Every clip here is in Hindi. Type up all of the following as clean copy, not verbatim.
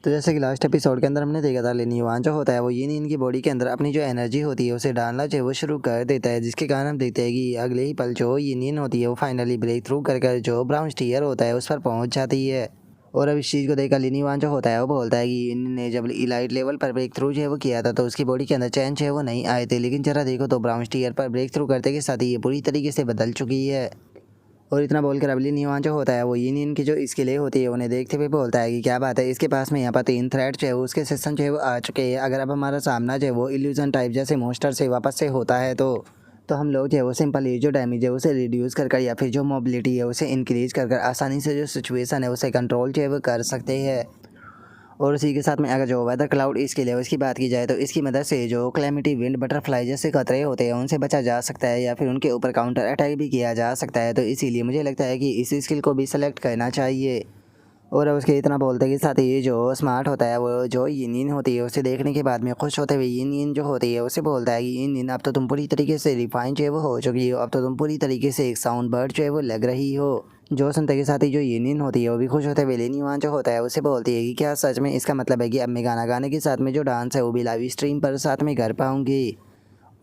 तो जैसे कि लास्ट एपिसोड के अंदर हमने देखा था, लिन युआन जो होता है वो यिन की बॉडी के अंदर अपनी जो एनर्जी होती है उसे डालना जो है वो शुरू कर देता है, जिसके कारण हम देखते हैं कि अगले ही पल जो यिन होती है वो फाइनली ब्रेक थ्रू कर जो ब्राउन स्टीयर होता है उस पर पहुंच जाती है। और अब इस चीज़ को देखकर लिन युआन जो होता है वो बोलता है कि यिन ने जब इलाइट लेवल पर ब्रेक थ्रू जो है वो किया था तो उसकी बॉडी के अंदर चेंज है वो नहीं आए थे, लेकिन जरा देखो तो ब्राउन स्टीयर पर ब्रेक थ्रू करते के साथ ही ये पूरी तरीके से बदल चुकी है। और इतना बोलकर अब लिन युआन जो होता है वो यिन की जो स्किलें होती है उन्हें देखते हुए बोलता है कि क्या बात है, इसके पास में यहाँ पर 3 थ्रेड जो है वो उसके सेशन जो है वो आ चुके हैं। अगर अब हमारा सामना जो है वो इल्यूजन टाइप जैसे मोस्टर से वापस से होता है तो हम लोग जो है वो सिंपल ये जो डैमेज है उसे रिड्यूस कर या फिर जो मोबिलिटी है उसे इंक्रीज कर आसानी से जो सिचुएशन है उसे कंट्रोल जो है वो कर सकते हैं। और उसी के साथ में अगर जो वेदर क्लाउड इसके लिए उसकी बात की जाए तो इसकी मदद से जो क्लैमिटी विंड बटरफ्लाई जैसे खतरे होते हैं उनसे बचा जा सकता है या फिर उनके ऊपर काउंटर अटैक भी किया जा सकता है। तो इसीलिए मुझे लगता है कि इस स्किल को भी सेलेक्ट करना चाहिए। और अब उसके इतना बोलते के साथ ये जो स्मार्ट होता है वो जो यिन होती है उसे देखने के बाद में खुश होते हुए यिन जो होती है उसे बोलता है कि यिन अब तो तुम पूरी तरीके से रिफाइन जो है वो हो चुकी हो, अब तो तुम पूरी तरीके से एक साउंड बर्ड जो है वो लग रही हो। जो सुनते के साथ ही जो यिन होती है वो भी खुश होते हुए लिन युआन जो होता है उसे बोलती है कि क्या सच में इसका मतलब है कि अब मैं गाना गाने के साथ में जो डांस है वो भी लाइव स्ट्रीम पर साथ में कर पाऊंगी।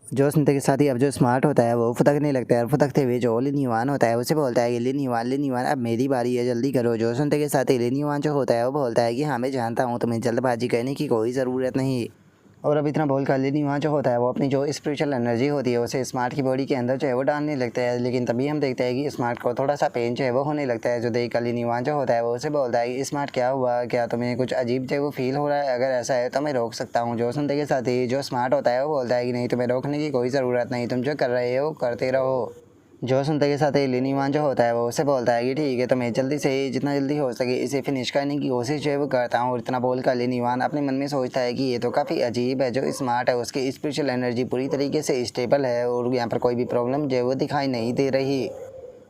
जो सुनते के साथ ही अब जो स्मार्ट होता है वो फुदकने लगता है और फुदकते हुए जो लिन युआन होता है उसे बोलता है कि लिन युआन अब मेरी बारी है, जल्दी करो। जो सुनते के साथ ही लिन युआन जो होता है वो बोलता है कि हाँ मैं जानता हूँ, तुम्हें जल्दबाजी करने की कोई ज़रूरत नहीं। और अब इतना बोल कर लिन युआन जो होता है वो अपनी जो स्पिरिचुअल एनर्जी होती है उसे स्मार्ट की बॉडी के अंदर जो है वो डालने लगता है, लेकिन तभी हम देखते हैं कि स्मार्ट को थोड़ा सा पेन जो है वो होने लगता है। जो देख कर लिन युआन जो होता है वो उसे बोलता है कि स्मार्ट क्या हुआ, क्या तुम्हें कुछ अजीब जो है वो फील हो रहा है, अगर ऐसा है तो मैं रोक सकता हूँ। जो सुनते के साथ ही जो स्मार्ट होता है वो बोलता है कि नहीं, तुम्हें रोकने की कोई ज़रूरत नहीं, तुम जो कर रहे हो करते रहो। जो सुनते के साथ ही लिन युआन जो होता है वो उसे बोलता है कि ठीक है, तो मैं जल्दी से जितना जल्दी हो सके इसे फिनिश करने की कोशिश जो है वो करता हूँ। और इतना बोल कर लिन युआन अपने मन में सोचता है कि ये तो काफ़ी अजीब है, जो स्मार्ट है उसकी स्पिरिचुअल एनर्जी पूरी तरीके से स्टेबल है और यहाँ पर कोई भी प्रॉब्लम जो है वो दिखाई नहीं दे रही।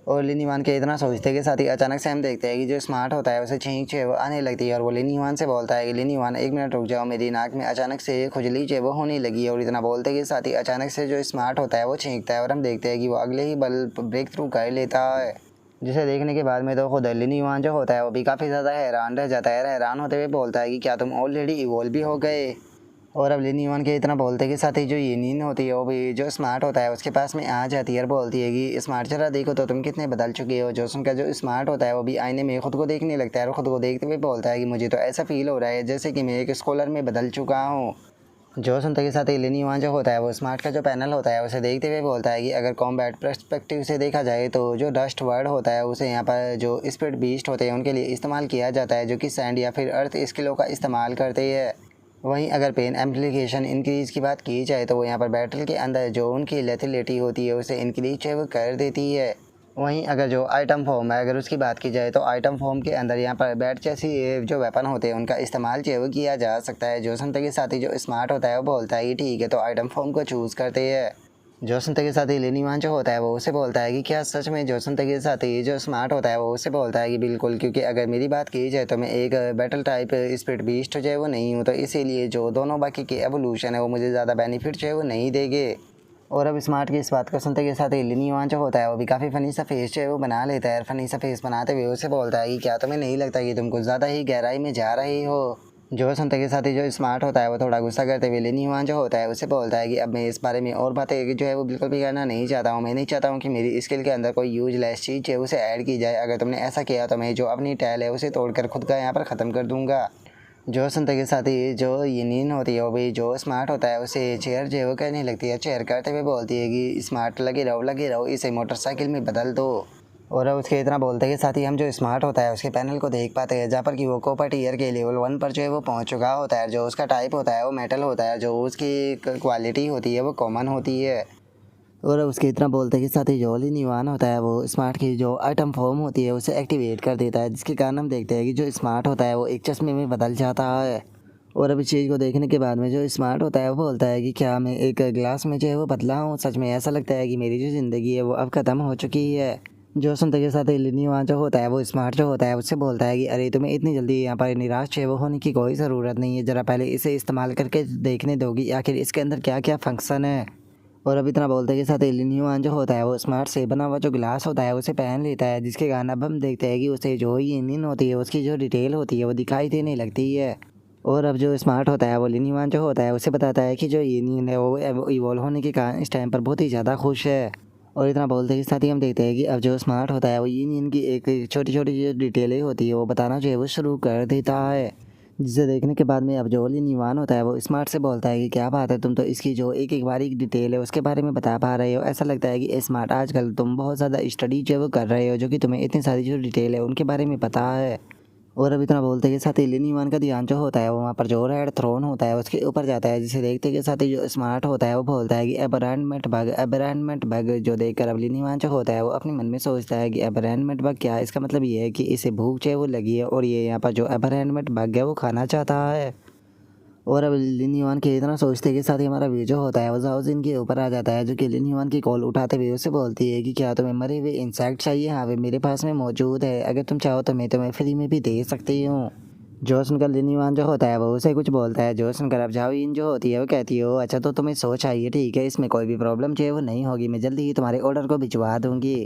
और लिन युआन के इतना सोचते के साथ ही अचानक से हम देखते हैं कि जो स्मार्ट होता है उसे छींक जो है वो आने लगती है और वो लिन युआन से बोलता है कि लिन युआन 1 मिनट रुक जाओ, मेरी नाक में अचानक से खुजली जो है वो होने लगी है। और इतना बोलते के साथ ही अचानक से जो स्मार्ट होता है वो छींकता है और हम देखते हैं कि वो अगले ही बल ब्रेक थ्रू कर लेता है, जिसे देखने के बाद में तो खुद लिन युआन जो होता है वो भी काफ़ी ज़्यादा हैरान रह जाता है। हैरान होते हुए बोलता है कि क्या तुम ऑलरेडी इवॉल्व भी हो गए। और अब लिन युआन के इतना बोलते के साथ ही जो यिन होती है वो भी जो स्मार्ट होता है उसके पास में आ जाती है और बोलती है कि स्मार्ट जरा देखो तो तुम कितने बदल चुके हो। जो सुनकर जो स्मार्ट होता है वो भी आईने में खुद को देखने लगता है और ख़ुद को देखते हुए बोलता है कि मुझे तो ऐसा फील हो रहा है जैसे कि मैं एक स्कॉलर में बदल चुका हूँ। जो सुनते के साथ ही लिन युआन जो होता है वो स्मार्ट का जो पैनल होता है उसे देखते हुए बोलता है कि अगर कॉम्बैट पर्सपेक्टिव से देखा जाए तो जो डस्ट वर्ड होता है उसे यहाँ पर जो स्पिरिट बीस्ट होते हैं उनके लिए इस्तेमाल किया जाता है, जो कि सैंड या फिर अर्थ स्किलों का इस्तेमाल करते हैं। वहीं अगर पेन एम्प्लीकेशन इंक्रीज़ की बात की जाए तो वो यहाँ पर बैटल के अंदर जो उनकी लेथिलिटी होती है उसे इंक्रीज जो है वो कर देती है। वहीं अगर जो आइटम फॉर्म है अगर उसकी बात की जाए तो आइटम फॉर्म के अंदर यहाँ पर बैट जैसी जो वेपन होते हैं उनका इस्तेमाल जो है वो किया जा सकता है। जो सुनते के साथ ही जो स्मार्ट होता है वो बोलता है कि ठीक है, तो आइटम फॉर्म को चूज़ करते हैं। जो सुनते के साथ ही लिन युआन जो होता है वो उसे बोलता है कि क्या सच में। जो सुनते के साथ ही जो स्मार्ट होता है वो उसे बोलता है कि बिल्कुल, क्योंकि अगर मेरी बात की जाए तो मैं एक बैटल टाइप स्पिरिट बीस्ट जो है वो नहीं हूँ, तो इसीलिए जो दोनों बाकी के एवोल्यूशन है वो मुझे ज़्यादा बेनिफिट जो है वो नहीं देंगे। और अब स्मार्ट की इस बात को सुनते के साथ ही लिन युआन जो होता है वो भी काफ़ी फ़नी सा फेस जो है वो बना लेता है और फ़नी सा फेस बनाते हुए उसे बोलता है कि क्या तुम्हें नहीं लगता कि तुम कुछ ज़्यादा ही गहराई में जा रही हो। जो सुनते के साथ ही जो स्मार्ट होता है वो थोड़ा गुस्सा करते हुए लिन युआन जो होता है उसे बोलता है कि अब मैं इस बारे में और बातें जो है वो बिल्कुल भी करना नहीं चाहता हूँ। मैं नहीं चाहता हूँ कि मेरी स्किल के अंदर कोई यूजलेस चीज़ है उसे ऐड की जाए। अगर तुमने ऐसा किया तो मैं जो अपनी टैल है उसे तोड़कर खुद का यहाँ पर ख़त्म कर दूँगा। जो सुनते के साथ ही जो यिन होती है वो भी जो स्मार्ट होता है उसे चेयर जो है वो कहने लगती है। चेयर करते हुए बोलती है कि स्मार्ट लगे रहो, इसे मोटरसाइकिल में बदल दो। और अब उसके इतना बोलते के साथ ही हम जो स्मार्ट होता है उसके पैनल को देख पाते हैं, जहाँ पर कि वो कॉपर टीयर के लेवल 1 पर जो है वो पहुँच चुका होता है। जो उसका टाइप होता है वो मेटल होता है, जो उसकी क्वालिटी होती है वो कॉमन होती है। और उसके इतना बोलते के साथ ही जो लिन युआन होता है वो स्मार्ट की जो आइटम फॉर्म होती है उसे एक्टिवेट कर देता है, जिसके कारण हम देखते हैं कि जो स्मार्ट होता है वो एक चश्मे में बदल जाता है। और अब इस चीज़ को देखने के बाद में जो स्मार्ट होता है वो बोलता है कि क्या मैं एक ग्लास में जो है वो बदला हूँ, सच में ऐसा लगता है कि मेरी जो ज़िंदगी है वो अब ख़त्म हो चुकी है। जो सुनते के साथ ही लिन युआन जो होता है वो स्मार्ट जो होता है उससे बोलता है कि अरे तुम्हें इतनी जल्दी यहाँ पर निराश जो है वो होने की कोई ज़रूरत नहीं है, ज़रा पहले इसे इस्तेमाल करके देखने दोगी आखिर इसके अंदर क्या क्या फंक्शन है। और अब इतना बोलते के साथ ही लिन युआन जो होता है वो स्मार्ट से बना हुआ जो गिलास होता है उसे पहन लेता है, जिसके कारण अब हम देखते हैं कि उसे जो यिन होती है उसकी जो डिटेल होती है वो दिखाई देने लगती है। और अब जो स्मार्ट होता है वो लिनीवान जो होता है उसे बताता है कि जो यूनियन है वो इवॉल्व होने के कारण इस टाइम पर बहुत ही ज़्यादा खुश है। और इतना बोलते के साथ ही हम देखते हैं कि अब जो स्मार्ट होता है वो यूनियन की एक छोटी छोटी जो डिटेलें होती है वो बताना जो है वो शुरू कर देता है। जिसे देखने के बाद में अब जो लिनीवान होता है वो स्मार्ट से बोलता है कि क्या बात है, तुम तो इसकी जो एक एक बारीक डिटेल है उसके बारे में बता पा रहे हो। ऐसा लगता है कि स्मार्ट आजकल तुम बहुत ज़्यादा स्टडी जो है वो कर रहे हो, जो कि तुम्हें इतनी सारी जो डिटेल है उनके बारे में पता है। और अब इतना बोलते के साथ ही लिनीवान का ध्यान जो होता है वो वहाँ पर जो रेड थ्रोन होता है उसके ऊपर जाता है, जिसे देखते के साथ ही जो स्मार्ट होता है वो बोलता है कि अबरानमेंट बग जो देखकर अब लिनीवान जो होता है वो अपने मन में सोचता है कि अबरानमेंट बग क्या है। इसका मतलब ये है कि इसे भूख जो है वो लगी है और ये यहाँ पर जो अबरानमेंट बग है वो खाना चाहता है। और अब लिनीवान के इतना सोचते के साथ ही हमारा व्यू जो होता है वो जाओजिन के ऊपर आ जाता है, जो कि लिनीवान की कॉल उठाते हुए उससे बोलती है कि क्या तुम्हें मरे हुए इंसेक्ट चाहिए। हाँ वे मेरे पास में मौजूद है, अगर तुम चाहो तो मैं तुम्हें फ्री में भी दे सकती हूँ। जो सुनकर लिनीवान जो होता है वो उसे कुछ बोलता है। जो सुनकर अब जाओइन जो होती है वो कहती है ओ अच्छा तो तुम्हें सोच चाहिए, ठीक है, इसमें कोई भी प्रॉब्लम जो है वो नहीं होगी, मैं जल्दी ही तुम्हारे ऑर्डर को भिजवा दूँगी।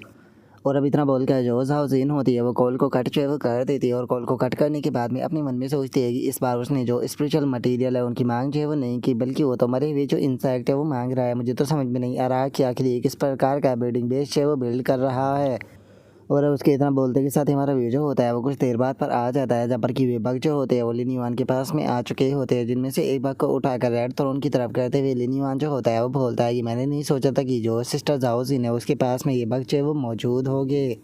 और अब इतना बोल कर जो जाओजिन होती है वो कॉल को कट जो है वो कर देती है। और कॉल को कट करने के बाद में अपने मन में सोचती है कि इस बार उसने जो स्पिरिचुअल मटेरियल है उनकी मांग जो है वो नहीं की, बल्कि वो तो मरे हुए जो इंसेक्ट है वो मांग रहा है। मुझे तो समझ में नहीं आ रहा कि आखिर ये किस प्रकार का बिल्डिंग बेस जो है वो बिल्ड कर रहा है। और अब उसके इतना बोलते के साथ ही हमारा व्यू जो होता है वो कुछ देर बाद पर आ जाता है, जहाँ पर कि वे बग जो होते हैं वो लिनीवान के पास में आ चुके होते हैं, जिनमें से एक बग को उठाकर रेड थ्रोन की तरफ करते हुए लिनीवान जो होता है वो बोलता है कि मैंने नहीं सोचा था कि जो सिस्टर जाओजिन है उसके पास में ये बग जो है वो मौजूद होंगे।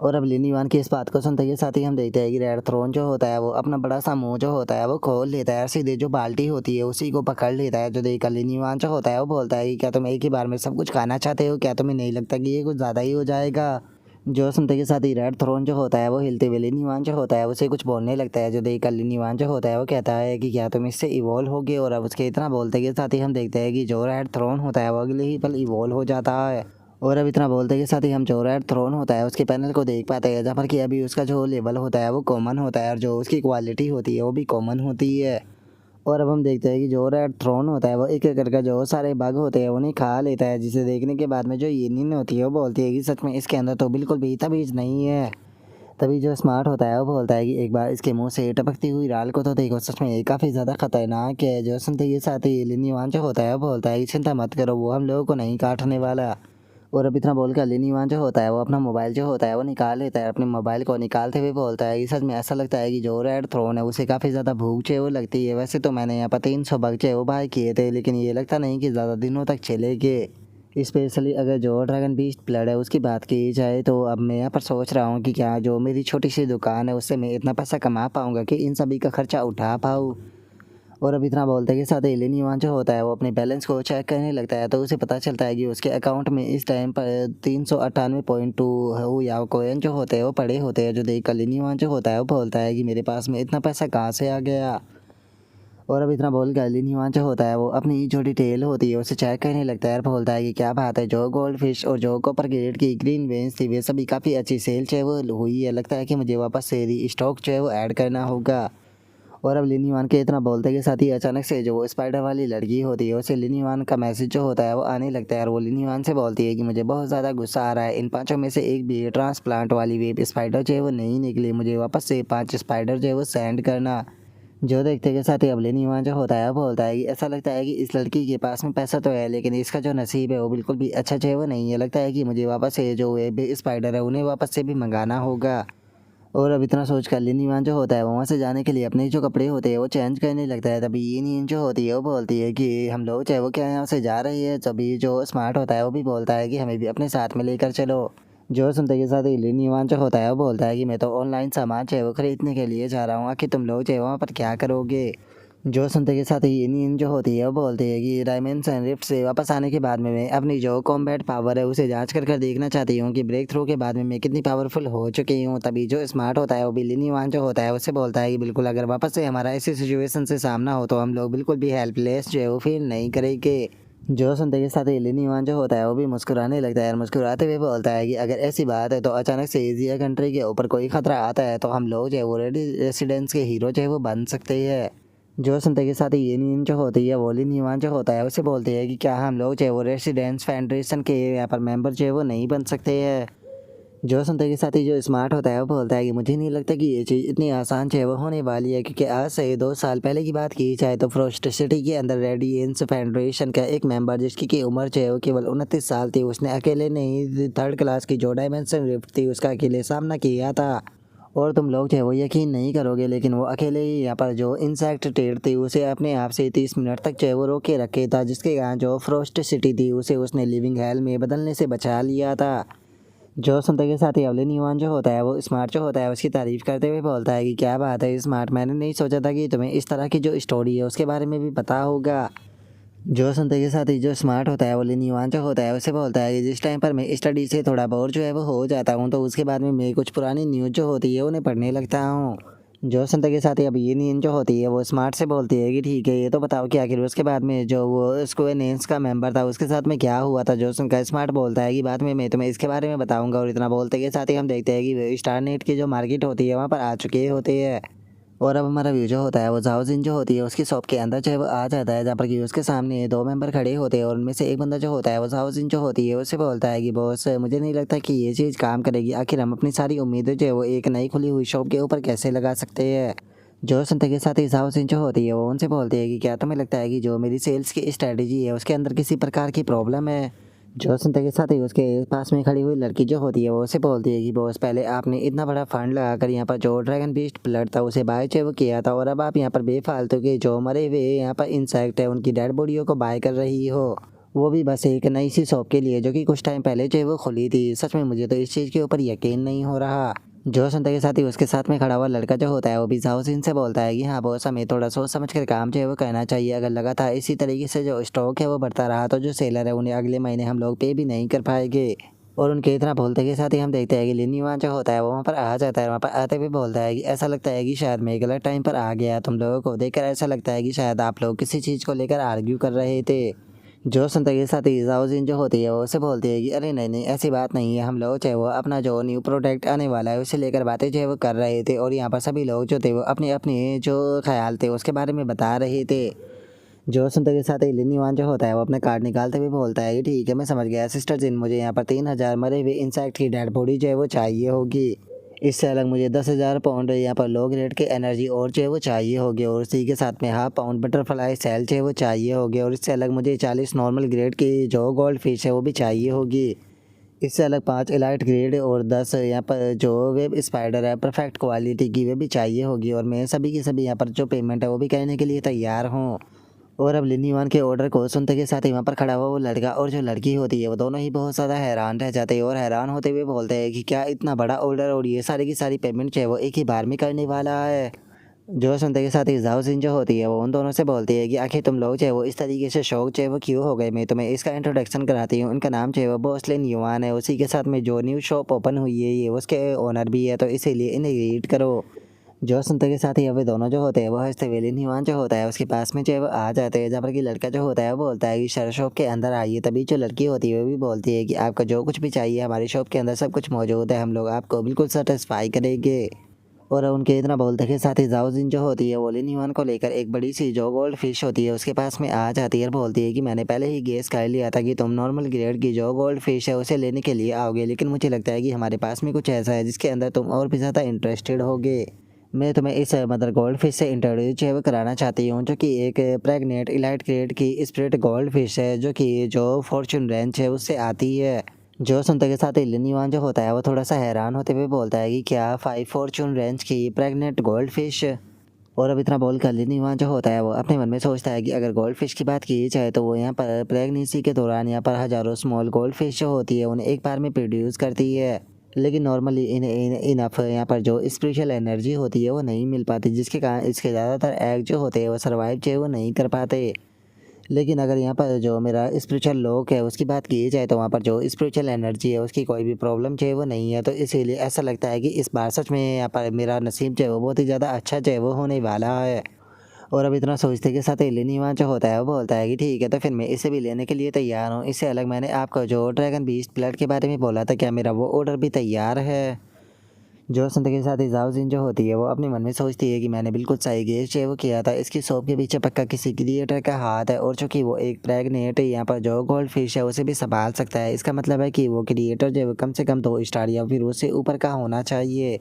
और अब लिनीवान की इस बात को सुनते के साथ ही हम देखते हैं कि रेड थ्रोन जो होता है वो अपना बड़ा सा मुंह जो होता है वो खोल लेता है, सीधे जो बाल्टी होती है उसी को पकड़ लेता है। जो देखकर लिनीवान जो होता है वो बोलता है कि क्या तुम एक ही बार में सब कुछ खाना चाहते हो, क्या तुम्हें नहीं लगता कि ये कुछ ज़्यादा ही हो जाएगा। जो सुनते के साथ ही रेड थ्रोन जो होता है वो हिलते हुए लिनीवान जो होता है उसे कुछ बोलने लगता है। जो देखकर लिनीवान जो होता है वो कहता है कि क्या तुम इससे इवॉल्व होगे। और अब उसके इतना बोलते के साथ ही हम देखते हैं कि जो रेड थ्रोन होता है वो अगले ही पल इवॉल्व हो जाता है। और अब इतना बोलते के साथ ही हम जो रेड थ्रोन होता है उसके पैनल को देख पाते हैं, जहाँ पर कि अभी उसका जो लेवल होता है वो कॉमन होता है और जो उसकी क्वालिटी होती है वो भी कॉमन होती है। और अब हम देखते हैं कि जो रेड थ्रोन होता है वो एक एक करके जो सारे बग होते हैं उन्हें खा लेता है, जिसे देखने के बाद में जो यूनियन होती है वो बोलती है कि सच में इसके अंदर तो बिल्कुल भी तमीज़ नहीं है। तभी जो स्मार्ट होता है वो बोलता है कि एक बार इसके मुंह से टपकती हुई राल को तो देखो, सच में ये काफ़ी ज़्यादा खतरनाक है। जो सुनते ही साथ ही लिनीवान जो होता है वो बोलता है कि चिंता मत करो, वो हम लोगों को नहीं काटने वाला। और अब इतना बोलकर लिनीवान जो होता है वो अपना मोबाइल जो होता है वो निकाल लेता है। अपने मोबाइल को निकालते हुए बोलता है कि सच में ऐसा लगता है कि जो रेड थ्रोन है उसे काफ़ी ज़्यादा भूख जो है वो लगती है। वैसे तो मैंने यहाँ पर 300 बग जो है वो बाय किए थे, लेकिन ये लगता नहीं कि ज़्यादा दिनों तक चलेंगे। स्पेशली अगर जो ड्रैगन बीस्ट ब्लड है उसकी बात की जाए तो अब मैं यहाँ पर सोच रहा हूँ कि क्या जो मेरी छोटी सी दुकान है उससे मैं इतना पैसा कमा पाऊँगा कि इन सभी का खर्चा उठा पाऊँ। और अब इतना बोलते के साथ ही लिनीवान जो होता है वो अपने बैलेंस को चेक करने लगता है, तो उसे पता चलता है कि उसके अकाउंट में इस टाइम पर 398.2 हो या कोइन जो होते हैं वो पड़े होते हैं। जो देखकर लिनीवान जो होता है वो बोलता है कि मेरे पास में इतना पैसा कहाँ से आ गया। और अब इतना बोल कर लिनीवान जो होता है वो अपनी जो डिटेल होती है उसे चेक करने लगता है और बोलता है कि क्या बात है, जो गोल्ड फिश और जो कॉपर ग्रेड की ग्रीन वेंस थी वे सभी काफ़ी अच्छी सेल जो है वो हुई है, लगता है कि मुझे वापस से स्टॉक जो है वो ऐड करना होगा। और अब लिनीवान के इतना बोलते के साथ ही अचानक से जो स्पाइडर वाली लड़की होती है उसे लिनीवान का मैसेज जो होता है वो आने लगता है और वो लिनीवान से बोलती है कि मुझे बहुत ज़्यादा गुस्सा आ रहा है, इन पांचों में से एक भी ट्रांसप्लांट वाली वेब स्पाइडर जो है वो नहीं निकली, मुझे वापस से 5 स्पाइडर जो है वो सेंड करना। जो देखते के साथ ही अब लिनीवान जो होता है वो बोलता है कि ऐसा लगता है कि इस लड़की के पास में पैसा तो है, लेकिन इसका जो नसीब है वो बिल्कुल भी अच्छा जो है वो नहीं है, लगता है कि मुझे वापस से जो वेब स्पाइडर है उन्हें वापस से भी मंगाना होगा। और अब इतना सोच कर लिनीवान जो होता है वो वहाँ से जाने के लिए अपने जो कपड़े होते हैं वो चेंज करने लगता है। तभी ये नींद जो होती है वो बोलती है कि हम लोग चाहे वो क्या यहाँ से जा रही है। तभी जो स्मार्ट होता है वो भी बोलता है कि हमें भी अपने साथ में लेकर चलो। जो सुनते के साथ ही लिनीवान जो होता है वो बोलता है कि मैं तो ऑनलाइन सामान चाहे वो खरीदने के लिए जा रहा हूँ, आखिर तुम लोग चाहे वहाँ पर क्या करोगे। जो सुनते के साथ ही नींद जो होती है वो बोलती है कि डायमेंशन रिफ्ट से वापस आने के बाद में मैं अपनी जो कॉम्बैट पावर है उसे जांच कर देखना चाहती हूँ कि ब्रेक थ्रू के बाद में मैं कितनी पावरफुल हो चुकी हूँ। तभी जो स्मार्ट होता है वो भी लिनीवान जो होता है उससे बोलता है कि बिल्कुल अगर वापस से हमारा ऐसी सिचुएशन से सामना हो तो हम लोग बिल्कुल भी हेल्पलेस जो है वो फील नहीं करेंगे। जो सुनते के साथ ही लिनीवान जो होता है वो भी मुस्कुराने लगता है और मुस्कुराते हुए बोलता है कि अगर ऐसी बात है तो अचानक से एशिया कंट्री के ऊपर कोई खतरा आता है तो हम लोग जो है वो रेसिडेंस के हीरो जो है वो बन सकते हैं। जो सुनते के साथ ही ये नींद जो होती है वो लिनीवान जो होता है उसे बोलती है कि क्या हम लोग जो है वो रेसिडेंस फेडरेशन के यहाँ पर मेंबर जो है वो नहीं बन सकते हैं। जो सुनते के साथ ही जो स्मार्ट होता है वो बोलता है कि मुझे नहीं लगता कि ये चीज़ इतनी आसान जो है वो होने वाली है, क्योंकि आज से 2 साल पहले की बात की जाए तो फ्रॉस्ट सिटी के अंदर रेडियंस फेडरेशन का एक मेंबर जिसकी की उम्र जो है वो केवल 29 साल थी, उसने अकेले नहीं 3rd क्लास की जो डायमेंशन रिफ्ट थी उसका अकेले सामना किया था। और तुम लोग जो है वो यकीन नहीं करोगे, लेकिन वो अकेले ही यहाँ पर जो इंसेक्ट टेड थी उसे अपने आप से 30 मिनट तक जो है वो रोके रखे था, जिसके कारण जो फ्रॉस्ट सिटी थी उसे उसने लिविंग हेल में बदलने से बचा लिया था। जो सुनते के साथ ही अवलिन युवान जो होता है वो स्मार्ट जो होता है उसकी तारीफ करते हुए बोलता है कि क्या बात है स्मार्ट, मैंने नहीं सोचा था कि तुम्हें इस तरह की जो स्टोरी है उसके बारे में भी पता होगा। जो सुनते के साथ ही जो स्मार्ट होता है वो लिन युवान जो होता है उसे बोलता है कि जिस टाइम पर मैं स्टडी से थोड़ा बोर जो है वो हो जाता हूँ तो उसके बाद में मैं कुछ पुरानी न्यूज़ जो होती है उन्हें पढ़ने लगता हूँ। जो सुनते के साथ ही अब ये नींद जो होती है वो स्मार्ट से बोलती है कि ठीक है ये तो बताओ कि आखिर उसके बाद में जो वो स्क्वेनेंस का मेंबर था उसके साथ में क्या हुआ था। जो सुनकर स्मार्ट बोलता है कि बाद में मैं तुम्हें इसके बारे में बताऊंगा, और इतना बोलते के साथ ही हम देखते हैं कि स्टारनेट की जो मार्केट होती है वहाँ पर आ चुके होते हैं। और अब हमारा व्यू जो होता है वो जाओजिन जो होती है उसकी शॉप के अंदर जो है वो आ जाता है, जहाँ पर कि उसके सामने 2 मेंबर खड़े होते हैं और उनमें से एक बंदा जो होता है वो जाओजिन जो होती है उससे बोलता है कि बॉस मुझे नहीं लगता कि ये चीज़ काम करेगी, आखिर हम अपनी सारी उम्मीदें जो है वो एक नई खुली हुई शॉप के ऊपर कैसे लगा सकते हैं। जो सुनते के साथ ही जाओजिन जो होती है वो उनसे बोलती है कि क्या तुम्हें लगता है कि जो मेरी सेल्स की स्ट्रेटजी है उसके अंदर किसी प्रकार की प्रॉब्लम है। जो सुनते के साथ ही उसके पास में खड़ी हुई लड़की जो होती है वो उसे बोलती है कि बॉस पहले आपने इतना बड़ा फंड लगाकर यहाँ पर जो ड्रैगन बीस्ट ब्लड था उसे बाय जो है वो किया था, और अब आप यहाँ पर बेफालतू के जो मरे हुए यहाँ पर इंसेक्ट है उनकी डेड बॉडियों को बाय कर रही हो, वो भी बस एक नई सी शॉप के लिए जो कि कुछ टाइम पहले जो है वो खुली थी। सच में मुझे तो इस चीज़ के ऊपर यकीन नहीं हो रहा। जो सुनते के साथ ही उसके साथ में खड़ा हुआ लड़का जो होता है वो भी जाओसिन से बोलता है कि हाँ बॉस हमें थोड़ा सोच समझ कर काम जो है वो करना चाहिए, अगर लगातार इसी तरीके से जो स्टॉक है वो बढ़ता रहा तो जो सेलर है उन्हें अगले महीने हम लोग पे भी नहीं कर पाएंगे। और उनके इतना बोलते के साथ ही हम देखते हैं कि लिन युआन जो होता है वो वहाँ पर आ जाता है। वहाँ पर आते हुए बोलता है कि ऐसा लगता है कि शायद मैं गलत टाइम पर आ गया, तुम लोगों को देखकर ऐसा लगता है कि शायद आप लोग किसी चीज़ को लेकर आर्ग्यू कर रहे थे। जो सुनते के साथ ही जाओजिन जो होती है वो उसे बोलती है कि अरे नहीं नहीं ऐसी बात नहीं है, हम लोग चाहे वो अपना जो न्यू प्रोडक्ट आने वाला है उसे लेकर बातें जो है वो कर रहे थे, और यहाँ पर सभी लोग जो थे वो अपने अपने जो ख्याल थे उसके बारे में बता रहे थे। जो सुनते के साथ ही लिन युआन जो होता है वो अपने कार्ड निकालते हुए बोलता है कि ठीक है मैं समझ गया सिस्टर जिन, मुझे यहाँ पर 3000 मरे हुए इंसेक्ट की डेड बॉडी जो है वो चाहिए होगी। इससे अलग मुझे 10,000 पाउंड यहाँ पर लो ग्रेड के एनर्जी और जो है वो चाहिए होगी, और उसी के साथ में हाफ पाउंड बटरफ्लाई सेल जो है वो चाहिए होगी, और इससे अलग मुझे 40 नॉर्मल ग्रेड की जो गोल्ड फिश है वो भी चाहिए होगी। इससे अलग 5 एलाइट ग्रेड और 10 यहाँ पर जो वेब स्पाइडर है परफेक्ट क्वालिटी की वे भी चाहिए होगी, और मैं सभी की सभी यहाँ पर जो पेमेंट है वो भी करने के लिए तैयार हूँ। और अब लिन युआन के ऑर्डर को सुनते के साथ ही वहाँ पर खड़ा हुआ वो लड़का और जो लड़की होती है वो दोनों ही बहुत ज़्यादा हैरान रह जाते हैं, और हैरान होते हुए बोलते हैं कि क्या इतना बड़ा ऑर्डर और ये सारी की सारी पेमेंट जो है वो एक ही बार में करने वाला है। जो सुनते के साथ ही जाओजिन जो होती है वो उन दोनों से बोलती है कि आखिर तुम लोग जो है वो इस तरीके से शौक जो है वो क्यों हो गए, मैं तुम्हें इसका इंट्रोडक्शन कराती हूँ। इनका नाम जो है वो बॉस लिन युआन है, उसी के साथ में जो न्यू शॉप ओपन हुई है ये उसके ओनर भी है, तो इसीलिए इन्हें रीड करो। जो सुनते के साथ ही अब दोनों जो होते हैं वो हंसते हुए लिन युआन जो होता है उसके पास में जो है वो आ जाते हैं, जहाँ पर कि लड़का जो होता है वो बोलता है कि सर शॉप के अंदर आइए। तभी जो लड़की होती है वो भी बोलती है कि आपका जो कुछ भी चाहिए हमारी शॉप के अंदर सब कुछ मौजूद है, हम लोग आपको बिल्कुल सेटिस्फाई करेंगे। और उनके इतना बोलते के साथ ही जाओजिन जो होती है वो लिन युआन को लेकर एक बड़ी सी जो गोल्ड फिश होती है उसके पास में आ जाती है और बोलती है कि मैंने पहले ही गेस कर लिया था कि तुम नॉर्मल ग्रेड की जो गोल्ड फिश है उसे लेने के लिए आओगे, लेकिन मुझे लगता है कि हमारे पास में कुछ ऐसा है जिसके अंदर तुम और भी ज़्यादा इंटरेस्टेड होगे। मैं तुम्हें इस मदर गोल्ड फिश से इंट्रोड्यूस जो है वो कराना चाहती हूँ, जो कि एक प्रेग्नेंट इलाइट ग्रेड की स्प्रिट गोल्ड फिश है जो कि जो फॉर्चून रेंच है उससे आती है। जो सुनते के साथ ही लिन युआन जो होता है वो थोड़ा सा हैरान होते हुए बोलता है कि क्या 5 फॉर्चून रेंज की प्रेग्नेंट गोल्ड फिश। और अब इतना बोल कर लिन युआन जो होता है वो अपने मन में सोचता है कि अगर गोल्ड फिश की बात की जाए तो वो यहाँ पर प्रेगनेंसी के दौरान यहाँ पर हज़ारों स्मॉल गोल्ड फिश जो होती है उन्हें एक बार में प्रोड्यूस करती है, लेकिन नॉर्मली इनफ यहाँ पर जो स्पिरिचुअल एनर्जी होती है वो नहीं मिल पाती, जिसके कारण इसके ज़्यादातर एग जो होते हैं वो सर्वाइव जो है वो नहीं कर पाते। लेकिन अगर यहाँ पर जो मेरा स्पिरिचुअल लॉक है उसकी बात की जाए तो वहाँ पर जो स्पिरिचुअल एनर्जी है उसकी कोई भी प्रॉब्लम जो है वो नहीं है, तो इसीलिए ऐसा लगता है कि इस बार सच में यहाँ पर मेरा नसीब जो है वो बहुत ही ज़्यादा अच्छा जो है वो होने वाला है। और अब इतना सोचते के साथ लिन युआन जो होता है वो बोलता है कि ठीक है तो फिर मैं इसे भी लेने के लिए तैयार हूँ। इससे अलग मैंने आपको जो ड्रैगन बीस्ट ब्लड के बारे में बोला था, क्या मेरा वो ऑर्डर भी तैयार है। जो सुनते के साथ ही जाओजिन जो होती है वो अपने मन में सोचती है कि मैंने बिल्कुल सही गेस जो है वो किया था, इसकी शॉप के पीछे पक्का किसी क्रिएटर का हाथ है और चूंकि वो एक प्रेग्नेंट यहाँ पर जो गोल्ड फिश है उसे भी संभाल सकता है, इसका मतलब है कि वो क्रिएटर जो है वो कम से कम 2 स्टार या फिर उससे ऊपर का होना चाहिए।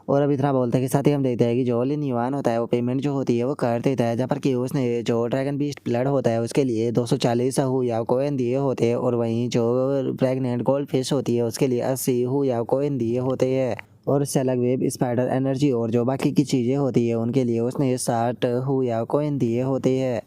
और अब इतना बोलते के साथ ही हम देखते हैं कि जो लिन युआन होता है वो पेमेंट जो होती है वो कर देता है, जहाँ पर कि उसने जो ड्रैगन बीस्ट ब्लड होता है उसके लिए 240 हु या कोइन दिए होते हैं और वहीं जो प्रेग्नेंट गोल्ड फिश होती है उसके लिए 80 हु या कोइन दिए होते हैं। और इससे अलग वेब स्पाइडर एनर्जी और जो बाकी की चीज़ें होती है उनके लिए उसने 60 हु या कोइन दिए होते हैं।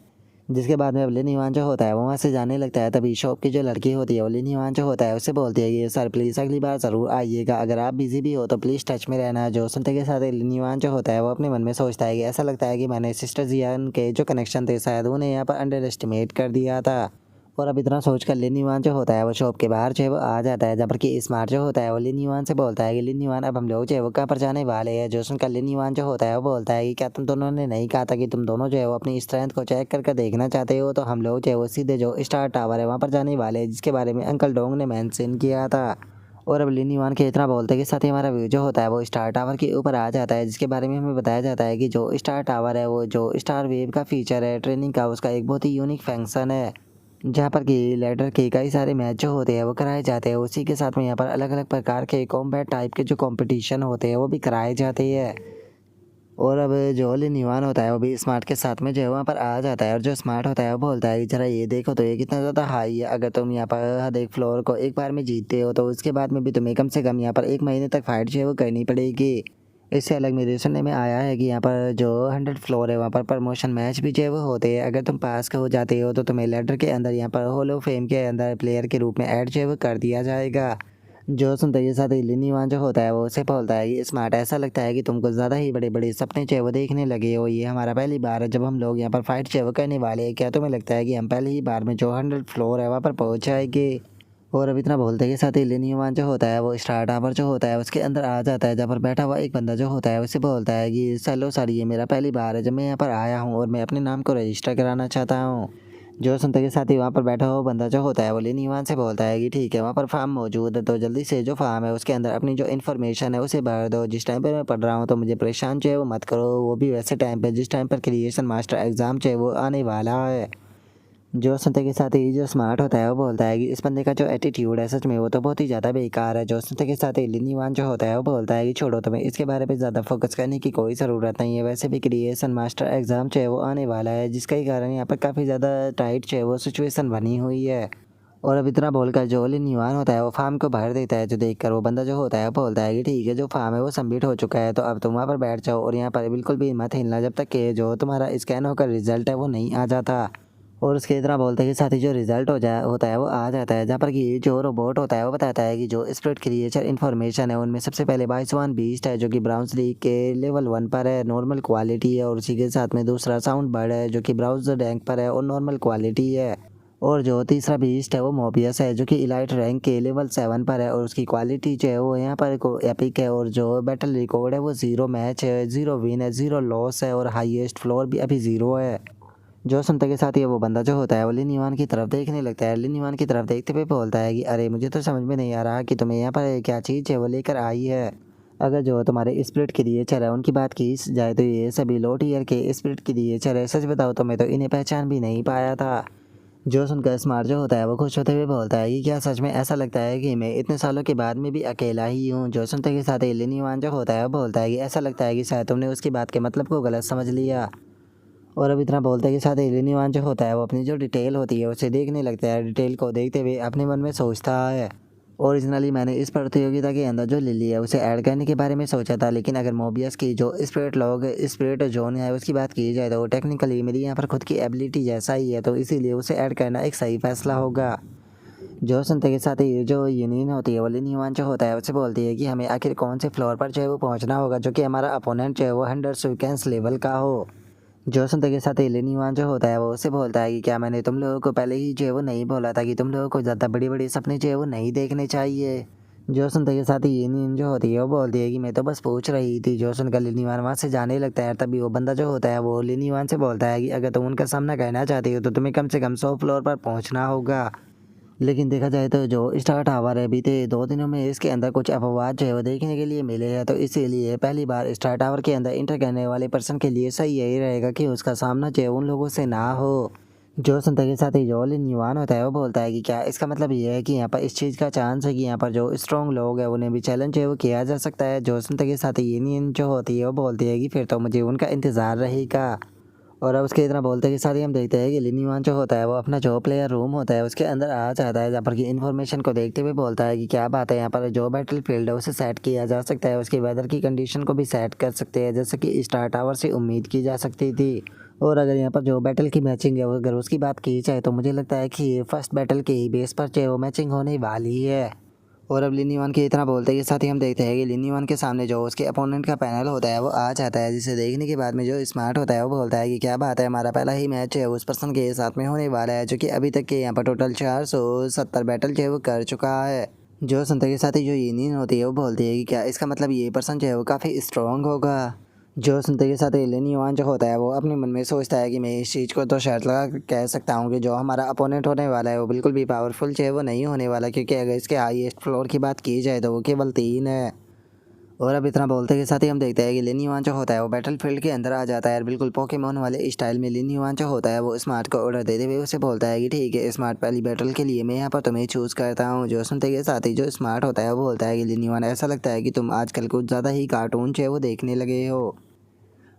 जिसके बाद में अब लिन युआन जो होता है वो वहाँ से जाने लगता है, तभी शॉप की जो लड़की होती है वो लिन युआन जो होता है उससे बोलती है कि सर प्लीज़ अगली बार ज़रूर आइएगा, अगर आप बिजी भी हो तो प्लीज़ टच में रहना। जो सुनते के साथ ही लिन युआन जो होता है वो अपने मन में सोचता है कि ऐसा लगता है कि मैंने सिस्टर जियान के जो कनेक्शन थे शायद उन्हें यहाँ पर अंडर एस्टिमेट कर दिया था। और अब इतना सोचकर लिन युआन जो होता है वो शॉप के बाहर जो है वो आ जाता है, जहाँ पर कि स्मार्ट जो होता है वो लिन युआन से बोलता है कि लिन युआन अब हम लोग जो है वो कहाँ पर जाने वाले हैं। जो सुनकर लिन युआन जो होता है वो बोलता है कि क्या तुम दोनों ने नहीं कहा था कि तुम दोनों जो है वो अपनी स्ट्रेंथ को चेक करके देखना चाहते हो, तो हम लोग जो है वो सीधे जो स्टार टावर है वहाँ पर जाने वाले हैं, जिसके बारे में अंकल डोंग ने मेंशन किया था। और अब लिन युआन के इतना बोलते के साथ ही हमारा व्यू जो होता है वो स्टार टावर के ऊपर आ जाता है, जिसके बारे में हमें बताया जाता है कि जो स्टार टावर है वो जो स्टार वेव का फीचर है ट्रेनिंग का, उसका एक बहुत ही यूनिक फंक्शन है, जहाँ पर कि लैडर के कई सारे मैच जो होते हैं वो कराए जाते हैं। उसी के साथ में यहाँ पर अलग अलग प्रकार के कॉम्बैट टाइप के जो कंपटीशन होते हैं वो भी कराए जाते हैं। और अब जो लिन युआन होता है वो भी स्मार्ट के साथ में जो है वहाँ पर आ जाता है, और जो स्मार्ट होता है वो बोलता है कि जरा ये देखो तो ये कितना ज़्यादा हाई है, अगर तुम यहाँ पर हर एक फ्लोर को एक बार में जीतते हो तो उसके बाद में भी तुम्हें कम से कम यहाँ पर 1 महीने तक फाइट जो है वो करनी पड़ेगी। इससे अलग मेरे सुनने में आया है कि यहाँ पर जो 100 फ्लोर है वहाँ पर प्रमोशन मैच भी जो है वो होते हैं, अगर तुम पास हो जाते हो तो तुम्हें लेडर के अंदर यहाँ पर हॉल ऑफ फेम के अंदर प्लेयर के रूप में ऐड जो है वो कर दिया जाएगा। जो सुनते ही साथ ही लिन युआन जो होता है वो उसे बोलता है कि स्मार्ट ऐसा लगता है कि तुमको ज़्यादा ही बड़े बड़े सपने जो है वो देखने लगे हो, ये हमारा पहली बार है जब हम लोग यहाँ पर फाइट जो है वो करने वाले हैं, क्या तुम्हें लगता है कि हम पहली ही बार में जो 100 फ्लोर है वहाँ पर पहुँच जाएंगे। और अब इतना बोलते के साथ ही लिन युआन जो होता है वो स्टार टावर जो होता है उसके अंदर आ जाता है, जहाँ पर बैठा हुआ एक बंदा जो होता है उसे बोलता है कि चलो सर ये मेरा पहली बार है जब मैं यहाँ पर आया हूँ और मैं अपने नाम को रजिस्टर कराना चाहता हूँ। जो सुनते के साथ ही वहाँ पर बैठा हुआ बंदा जो होता है वो लिन युआन से बोलता है कि ठीक है वहाँ पर फार्म मौजूद है, तो जल्दी से जो फार्म है उसके अंदर अपनी जो इन्फॉर्मेशन है उसे भर दो, जिस टाइम पर मैं पढ़ रहा हूँ तो मुझे परेशान जो है वो मत करो, वो भी वैसे टाइम पर जिस टाइम पर क्रिएशन मास्टर एग्ज़ाम जो है वो आने वाला है। जो सुनते के साथ ही जो स्मार्ट होता है वो बोलता है कि इस बंदे का जो एटीट्यूड है सच में वो तो बहुत ही ज़्यादा बेकार है। जो सुनते के साथ ही लिन युआन जो होता है वो बोलता है कि छोड़ो तुम्हें इसके बारे में ज़्यादा फोकस करने की कोई ज़रूरत नहीं है, वैसे भी क्रिएशन मास्टर एग्ज़ाम जो है वो आने वाला है, जिसका ही कारण यहाँ पर काफ़ी ज़्यादा टाइट जो है वो सिचुएशन बनी हुई है। और अब इतना बोलकर जो लिन युआन होता है वो फार्म को भर देता है, जो देखकर वो बंदा जो होता है वो बोलता है कि ठीक है जो फार्म है वो सबमिट हो चुका है, तो अब तुम वहाँ पर बैठ जाओ और यहाँ पर बिल्कुल भी मत हिलना जब तक कि जो तुम्हारा स्कैन होकर रिजल्ट है वो नहीं आ जाता। और उसके इतना बोलते हैं कि साथ ही जो रिजल्ट होता है वो आ जाता है, जहाँ पर कि जो रोबोट होता है वो बताता है कि जो स्प्लिट क्रिएचर इन्फॉर्मेशन है उनमें सबसे पहले बाइसवान बीस्ट है जो कि ब्राउन्स लीग के लेवल 1 पर है, नॉर्मल क्वालिटी है, और उसी के साथ में दूसरा साउंड बर्ड है जो कि ब्राउज रैंक पर है और नॉर्मल क्वालिटी है, और जो तीसरा बीस्ट है वो मोबियस है जो कि इलाइट रैंक के लेवल 7 पर है और उसकी क्वालिटी जो है वो यहाँ पर को एपिक है, और जो बैटल रिकॉर्ड है वो 0 मैच है, 0 विन है, 0 लॉस है, और हाईएस्ट फ्लोर भी अभी 0 है। जो सुनते के साथ ही वो बंदा जो होता है वो लिन युआन की तरफ देखने लगता है, लिन युआन की तरफ देखते हुए बोलता है कि अरे मुझे तो समझ में नहीं आ रहा कि तुम्हें यहाँ पर क्या चीज़ है वो लेकर आई है। अगर जो तुम्हारे स्पिरिट क्रिएचर है उनकी बात की जाए तो ये सभी लो टियर के स्पिरिट क्रिएचर है, सच बताओ तो मैं तो इन्हें पहचान भी नहीं पाया था। जो सुनकर स्मार्ट जो होता है वो खुश होते हुए बोलता है कि क्या सच में ऐसा लगता है कि मैं इतने सालों के बाद में भी अकेला ही हूँ। जो सुनते के साथ ही लिन युआन जो होता है वो बोलता है कि ऐसा लगता है कि शायद तुमने उसकी बात के मतलब को गलत समझ लिया। और अब इतना बोलते के साथ ही लिन युआन जो होता है वो अपनी जो डिटेल होती है उसे देखने लगता है, डिटेल को देखते हुए अपने मन में सोचता है ओरिजिनली मैंने इस प्रतियोगिता के अंदर जो लिली है उसे ऐड करने के बारे में सोचा था, लेकिन अगर मोबियस की जो स्पिरिट लॉग स्पिरिट जोन है उसकी बात की जाए तो वो टेक्निकली मेरी यहाँ पर खुद की एबिलिटी जैसा ही है, तो इसीलिए उसे ऐड करना एक सही फैसला होगा। जो सुनते के साथ ही जो यूनियन होती है वो लिन युआन जो होता है उसे बोलती है कि हमें आखिर कौन से फ्लोर पर जो है वो पहुँचना होगा जो कि हमारा अपोनेंट जो है वो 100 सीक्वेंस लेवल का हो। जो सुनते के साथ ही लिन युआन जो होता है वो उसे बोलता है कि क्या मैंने तुम लोगों को पहले ही जो है वो नहीं बोला था कि तुम लोगों को ज़्यादा बड़ी बड़ी सपने जो है वो नहीं देखने चाहिए। जो सुनते के साथ ही यूनियन जो होती है वो बोलती है कि मैं तो बस पूछ रही थी। जो सुनकर लिन युआन वहाँ से जाने लगता है, तभी वो बंदा जो होता है वो लिन युआन से बोलता है कि अगर तुम उनका सामना करना चाहती हो तो तुम्हें कम से कम 100 फ्लोर पर पहुँचना होगा। लेकिन देखा जाए तो जो स्टार टावर है बीते 2 दिनों में इसके अंदर कुछ अपवाद जो है वो देखने के लिए मिले हैं, तो इसीलिए पहली बार स्टार टावर के अंदर एंटर करने वाले पर्सन के लिए सही यही रहेगा कि उसका सामना जो है उन लोगों से ना हो। जो सुनते के साथ ही जो लिन युआन होता है वो बोलता है कि क्या इसका मतलब ये है कि यहाँ पर इस चीज़ का चांस है कि यहाँ पर जो स्ट्रॉन्ग लोग हैं उन्हें भी चैलेंज है वो किया जा सकता है। जो सुनते के साथ ही यूनियन जो होती है वो बोलती है कि फिर तो मुझे उनका इंतज़ार रहेगा। और अब उसके इतना बोलते के साथ ही हम देखते हैं कि लिन युआन जो होता है वो अपना जो प्लेयर रूम होता है उसके अंदर आ जाता है, जहाँ पर की इन्फॉर्मेशन को देखते हुए बोलता है कि क्या बात है, यहाँ पर जो बैटल फील्ड है उसे सेट किया जा सकता है, उसकी वेदर की कंडीशन को भी सेट कर सकते हैं जैसे कि स्टार टावर से उम्मीद की जा सकती थी। और अगर यहाँ पर जो बैटल की मैचिंग है अगर उसकी बात की जाए तो मुझे लगता है कि ये फर्स्ट बैटल के ही बेस पर जो वो मैचिंग होने वाली है। और अब लिन युआन के इतना बोलते के साथ ही हम देखते हैं कि लिन युआन के सामने जो उसके अपोनेंट का पैनल होता है वो आ जाता है, जिसे देखने के बाद में जो स्मार्ट होता है वो बोलता है कि क्या बात है, हमारा पहला ही मैच है उस पर्सन के साथ में होने वाला है जो कि अभी तक के यहाँ पर टोटल 470 बैटल जो है वो कर चुका है। जो सुनते के साथ ही जो यूनियन होती है वो बोलती है कि क्या इसका मतलब ये पर्सन जो है वो काफ़ी स्ट्रॉन्ग होगा। जो सुनते के साथ लिन युआन जो होता है वो अपने मन में सोचता है कि मैं इस चीज़ को तो शर्त लगा के कह सकता हूँ कि जो हमारा अपोनेंट होने वाला है वो बिल्कुल भी पावरफुल जो है वो नहीं होने वाला, क्योंकि अगर इसके हाईएस्ट फ्लोर की बात की जाए तो वो केवल 3 है। और अब इतना बोलते के साथ ही हम देखते हैं कि लिन युआन जो होता है वो बैटल फील्ड के अंदर आ जाता है और बिल्कुल पोकेमोन वाले स्टाइल में लिन युआन जो होता है वो स्मार्ट को ऑर्डर देते हुए उसे बोलता है कि ठीक है स्मार्ट, पहली बैटल के लिए मैं यहाँ पर तुम्हें चूज़ करता हूँ। जो सुनते के साथ ही जो स्मार्ट होता है वो बोलता है कि लिन युआन, ऐसा लगता है कि तुम आजकल कुछ ज़्यादा ही कार्टून जो है वो देखने लगे हो।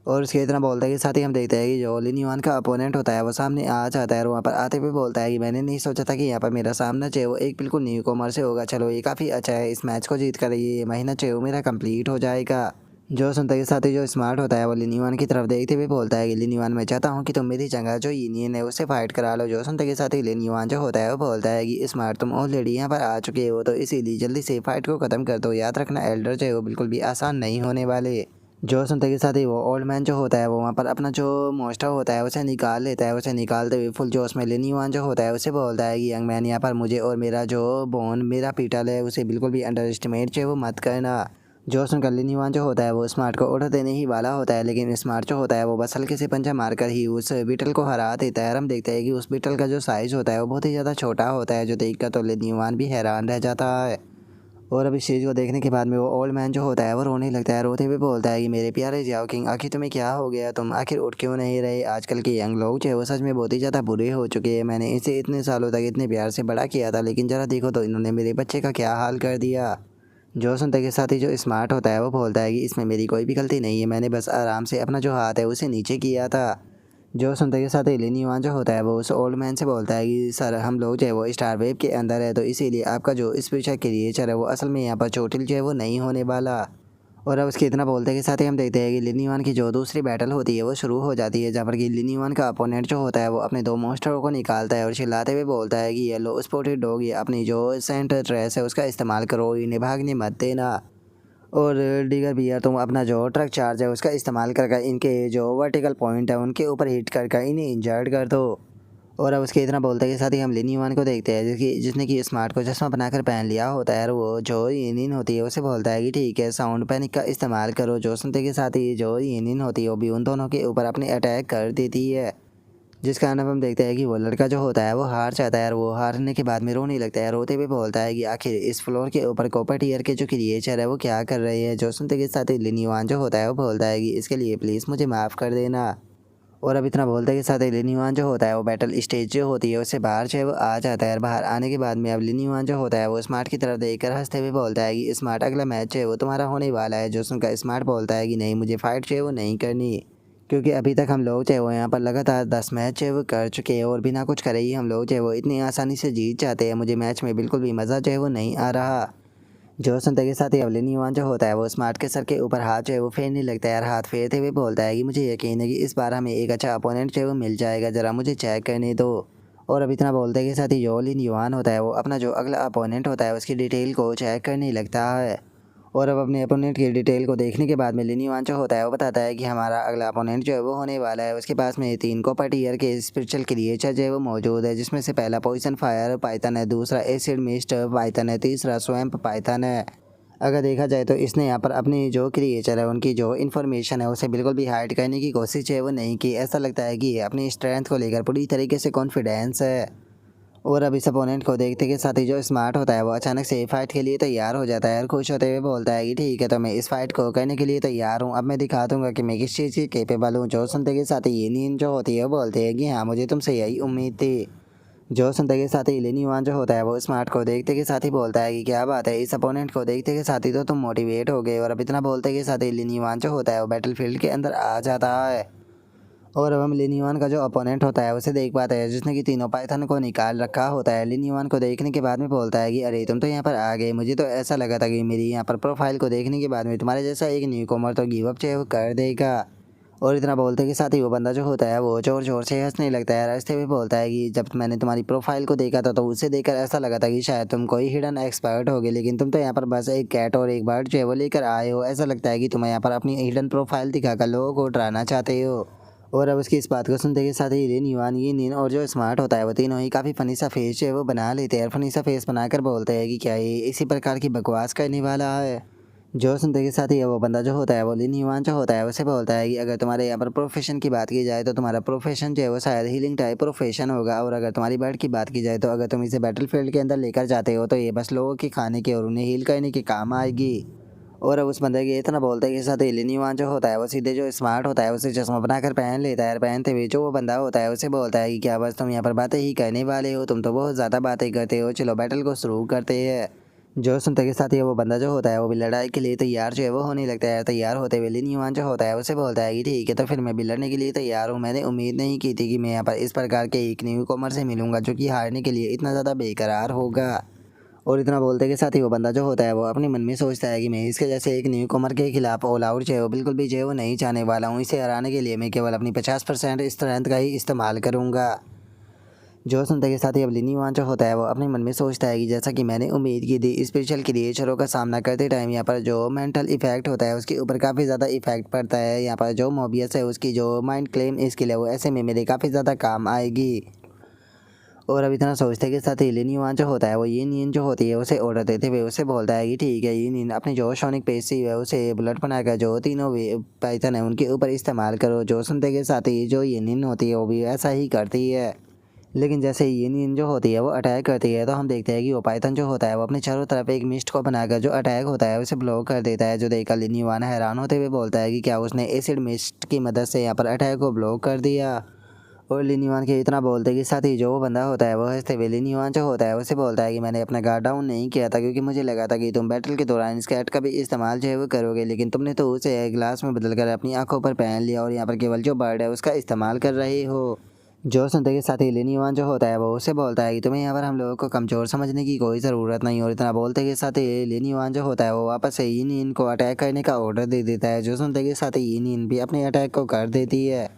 और उसके इतना बोलता है कि साथ ही हम देखते हैं कि जो लिन युआन का अपोनेंट होता है वो सामने आ जाता है और वहाँ पर आते हुए बोलता है कि मैंने नहीं सोचा था कि यहाँ पर मेरा सामना जो है वो एक बिल्कुल न्यू कॉमर से होगा, चलो ये काफ़ी अच्छा है, इस मैच को जीत कर ये महीना जो है वो मेरा कंप्लीट हो जाएगा। जो सुनते के साथ ही जो स्मार्ट होता है वो लिन युआन की तरफ देखते हुए बोलता है कि लिन युआन, मैं चाहता हूँ कि तुम मेरी जगह जो यूनियन है उससे फाइट करा लो। जो सुनते के साथ ही लिन युआन जो होता है वो बोलता है कि स्मार्ट, तुम ऑलरेडी यहाँ पर आ चुके हो तो इसीलिए जल्दी से फाइट को ख़त्म कर दो, याद रखना एल्डर जो है वो बिल्कुल भी आसान नहीं होने वाले। जो सुनते के साथ ही वो ओल्ड मैन जो होता है वो वहाँ पर अपना जो मोस्टर होता है उसे निकाल लेता है, उसे निकालते हुए फुल जोश में लिन युआन जो होता है उसे बोलता है कि यंग मैन, यहाँ पर मुझे और मेरा जो बोन मेरा पीटल है उसे बिल्कुल भी अंडर एस्टिमेट जो है वो मत करना। जो सुनकर लिन युआन जो होता है वो स्मार्ट को ऑर्डर देने ही वाला होता है, लेकिन स्मार्ट जो होता है वो बस हल्के से पंजा मारकर ही उस बीटल को हरा देता है। और हम देखते हैं कि उस बीटल का जो साइज़ होता है वो बहुत ही ज़्यादा छोटा होता है, जो देखकर तो लिन युआन भी हैरान रह जाता है। और अब इस चीज़ को देखने के बाद में वो ओल्ड मैन जो होता है वो रोने लगता है, रोते हुए बोलता है कि मेरे प्यारे जाओ किंग, आखिर तुम्हें क्या हो गया, तुम आखिर उठ क्यों नहीं रहे। आजकल के यंग लोग जो है वो सच में बहुत ही ज़्यादा बुरे हो चुके हैं, मैंने इसे इतने सालों तक इतने प्यार से बड़ा किया था, लेकिन ज़रा देखो तो इन्होंने मेरे बच्चे का क्या हाल कर दिया। जो सुनते के साथ ही जो स्मार्ट होता है वो बोलता है कि इसमें मेरी कोई भी गलती नहीं है, मैंने बस आराम से अपना जो हाथ है उसे नीचे किया था। जो सुनते के साथ ही लिन युआन जो होता है वो उस ओल्ड मैन से बोलता है कि सर, हम लोग जो है वो स्टार वेव के अंदर है, तो इसीलिए आपका जो स्पेशल क्रिएचर है वो असल में यहाँ पर चोटिल जो है वो नहीं होने वाला। और अब उसके इतना बोलते के साथ ही हम देखते हैं कि लिन युआन की जो दूसरी बैटल होती है वो शुरू हो जाती है, जहाँ पर कि लिन युआन का अपोनेंट जो होता है वो अपने 2 मॉन्स्टरों को निकालता है और चिल्लाते हुए बोलता है कि येलो स्पॉटेड डॉग, ये अपनी जो सेंटर ट्रेस है उसका इस्तेमाल करो, इन्हें भागने मत देना। और दीगर भी यार, तुम अपना जो ट्रक चार्ज है उसका इस्तेमाल करके इनके जो वर्टिकल पॉइंट है उनके ऊपर हिट करके इन्हें इंजर्ड कर दो। और अब उसके इतना बोलते के साथ ही हम लिन युआन को देखते हैं जिसने कि स्मार्ट को चश्मा बनाकर पहन लिया होता है, और वो जो यूनियन होती है उसे बोलता है कि ठीक है साउंड पैनिक का इस्तेमाल करो। जो सुनते के साथ ही जो यूनियन होती है वो भी उन दोनों के ऊपर अपने अटैक कर देती है, जिस कारण अब हम देखते हैं कि वो लड़का जो होता है वो हार जाता है और वो हारने के बाद में रोने लगता है, रोते हुए बोलता है कि आखिर इस फ्लोर के ऊपर कॉपर टीयर के जो क्रिएचर है वो क्या कर रहे हैं। जो सुनते के साथ ही लिन युआन जो होता है वो बोलता है कि इसके लिए प्लीज़ मुझे माफ़ कर देना। और अब इतना बोलते के साथ ही लिन युआन जो होता है वो बैटल स्टेज जो होती है उससे बाहर जो है वो आ जाता है, और बाहर आने के बाद में अब लिन युआन जो होता है वो स्मार्ट की तरफ देखकर हंसते हुए बोलता है कि स्मार्ट, अगला मैच है वो तुम्हारा होने वाला है। जो सुनकर स्मार्ट बोलता है कि नहीं, मुझे फाइट जो है वो नहीं करनी, क्योंकि अभी तक हम लोग जो है वो यहाँ पर लगातार 10 मैच जो है वो कर चुके हैं और बिना कुछ करे ही हम लोग जो है वो इतनी आसानी से जीत जाते हैं, मुझे मैच में बिल्कुल भी मज़ा जो है वो नहीं आ रहा। जो सुनते के साथ ही अवलिन युआन जो होता है वो स्मार्ट के सर के ऊपर हाथ जो है वो फेरने लगता है, और हाथ फेरते हुए बोलता है कि मुझे यकीन है कि इस बार हमें एक अच्छा अपोनेंट जो है वो मिल जाएगा, ज़रा मुझे चेक करने दो। और अब इतना बोलते के साथ ही जो लिन युआन होता है वो अपना जो अगला अपोनेंट होता है उसकी डिटेल को चेक करने लगता है। और अब अपने अपोनेंट की डिटेल को देखने के बाद में लिन युआन जो होता है वो बताता है कि हमारा अगला अपोनेंट जो है वो होने वाला है, उसके पास में 3 कॉपर टीयर के स्पिरिचुअल क्रिएचर जो है वो मौजूद है, जिसमें से पहला पॉइजन फायर पाइथन है, दूसरा एसिड मिस्ट पाइथन है, तीसरा स्वैम्प पाइथन है। अगर देखा जाए तो इसने यहाँ पर अपनी जो क्रिएचर है उनकी जो इन्फॉर्मेशन है उसे बिल्कुल भी हाइड करने की कोशिश है वो नहीं की, ऐसा लगता है कि ये अपनी स्ट्रेंथ को लेकर पूरी तरीके से कॉन्फिडेंस है। और अब इस अपोनेंट को देखते के साथ ही जो स्मार्ट होता है वो अचानक से फाइट के लिए तैयार हो जाता है और खुश होते हुए बोलता है कि ठीक है, तो मैं इस फाइट को करने के लिए तैयार हूँ। अब मैं दिखा दूंगा कि मैं किस चीज़ की केपेबल हूँ। जो सुनते के साथ ही ये नींद जो होती है वो बोलते हैं कि हाँ, मुझे तुमसे यही उम्मीद थी। जो सुनते के साथ ही लेनीवान जो होता है वो स्मार्ट को देखते के साथ ही बोलता है कि क्या बात है, इस अपोनेंट को देखते के साथ ही तो तुम मोटिवेट हो गए। और अब इतना बोलते के साथ ही लेनीवान जो होता है वो बैटलफील्ड के अंदर आ जाता है। और अब हम लिनिवान का जो अपोनेंट होता है उसे देख पाते हैं, जिसने कि तीनों पाइथन को निकाल रखा होता है। लिनिवान को देखने के बाद में बोलता है कि अरे, तुम तो यहाँ पर आ गए। मुझे तो ऐसा लगा था कि मेरी यहाँ पर प्रोफाइल को देखने के बाद में तुम्हारे जैसा एक न्यू कॉमर तो गिव अप चाहे वो कर देगा। और इतना बोलते के साथ ही वो बंदा जो होता है वो जोर जोर से हंसने लगता है। रास्ते में बोलता है कि जब मैंने तुम्हारी प्रोफाइल को देखा था तो उसे देखकर ऐसा लगा था कि शायद तुम कोई हिडन एक्सपर्ट होगे, लेकिन तुम तो यहाँ पर बस एक कैट और एक बर्ड जो है वो लेकर आए हो। ऐसा लगता है कि तुम यहाँ पर अपनी हिडन प्रोफाइल दिखाकर लोगों को डराना चाहते हो। और अब उसकी इस बात को सुनते के साथ ही रिन युआन, ये नीन और जो स्मार्ट होता है वो तीनों ही काफ़ी फनी सा फेस जो है वो बना लेते हैं और फनी सा फेस बनाकर बोलते हैं कि क्या ये इसी प्रकार की बकवास करने वाला है। जो सुनते के साथ ही वो बंदा जो होता है वो लिन युआन जो होता है उसे बोलता है कि अगर तुम्हारे यहाँ पर प्रोफेशन की बात की जाए तो तुम्हारा प्रोफेशन जो है वो शायद हीलिंग टाइप प्रोफेशन होगा। और अगर तुम्हारी बर्ड की बात की जाए तो अगर तुम इसे बैटल फील्ड के अंदर लेकर जाते हो तो ये बस लोगों के खाने के और उन्हें हील करने के काम आएगी। और अब उस बंदे के इतना बोलते हैं कि साथ ही लिनीवान जो होता है वो सीधे जो स्मार्ट होता है उसे चश्मा बनाकर पहन लेता है। पहनते हुए जो वो बंदा होता है उसे बोलता है कि क्या बस तुम यहाँ पर बातें ही करने वाले हो, तुम तो बहुत ज़्यादा बातें करते हो, चलो बैटल को शुरू करते हैं। जो सुनते के साथ ही वो बंदा जो होता है वो भी लड़ाई के लिए तैयार जो है वो होने लगता है। तैयार होते हुए लिनीवान जो होता है उसे बोलता है कि ठीक है, तो फिर मैं भी लड़ने के लिए तैयार हूँ। मैंने उम्मीद नहीं की थी कि मैं यहाँ पर इस प्रकार के एक न्यू कॉमर से मिलूंगा जो कि हारने के लिए इतना ज़्यादा बेकरार होगा। और इतना बोलते के साथ ही वो बंदा जो होता है वो अपने मन में सोचता है कि मैं इसके जैसे एक न्यू कमर के खिलाफ ऑल आउट जो है वो बिल्कुल भी जो है वो नहीं चाहने वाला हूँ। इसे हराने के लिए मैं केवल अपनी 50% स्ट्रेंथ का ही इस्तेमाल करूँगा। जो सुनते के साथ ही अब लिनीवान जो होता है वो अपने मन में सोचता है कि जैसा कि मैंने उम्मीद की थी, स्पेशल क्रिएचरों का सामना करते टाइम यहाँ पर जो मेंटल इफेक्ट होता है उसके ऊपर काफ़ी ज़्यादा इफेक्ट पड़ता है। यहाँ पर जो मोबियस है उसकी जो माइंड क्लेम स्किल है वो ऐसे में मेरे काफ़ी ज़्यादा काम आएगी। और अब इतना सोचते के साथ ही लिनीवान जो होता है वो ये नींद जो होती है उसे ऑर्डर देते हुए उसे बोलता है कि ठीक है, ये नींद अपनी जो सोनिक पेशी है उसे बुलेट बनाकर जो तीनों पाइथन है उनके ऊपर इस्तेमाल करो। जो सुनते के साथ ही जो ये नींद होती है वो भी ऐसा ही करती है। लेकिन जैसे ये नींद जो होती है वो अटैक करती है तो हम देखते हैं कि वो पाइथन जो होता है वो अपने चारों तरफ एक मिस्ट को बनाकर जो अटैक होता है उसे ब्लॉक कर देता है। जो देखकर लिनीवान हैरान होते हुए बोलता है कि क्या उसने एसिड मिस्ट की मदद से यहाँ पर अटैक को ब्लॉक कर दिया। और लिनीवान के इतना बोलते कि साथ ही जो वो बंदा होता है वो हंसते हुए लिनीवान जो होता है उसे बोलता है कि मैंने अपना गार्ड डाउन नहीं किया था क्योंकि मुझे लगा था कि तुम बैटल के दौरान इस कैट का भी इस्तेमाल जो है वो करोगे, लेकिन तुमने तो उसे ग्लास में बदल कर अपनी आंखों पर पहन लिया और यहाँ पर केवल जो बर्ड है उसका इस्तेमाल कर रहे हो। जो सुनते के साथ ही लिनीवान जो होता है वो उसे बोलता है कि तुम्हें यहाँ पर हम लोगों को कमज़ोर समझने की कोई ज़रूरत नहीं। और इतना बोलते के साथ ही लिनीवान जो होता है वो वापस से यीन को अटैक करने का ऑर्डर दे देता है। जो सुनते के साथ ही यीन भी अपने अटैक को कर देती है।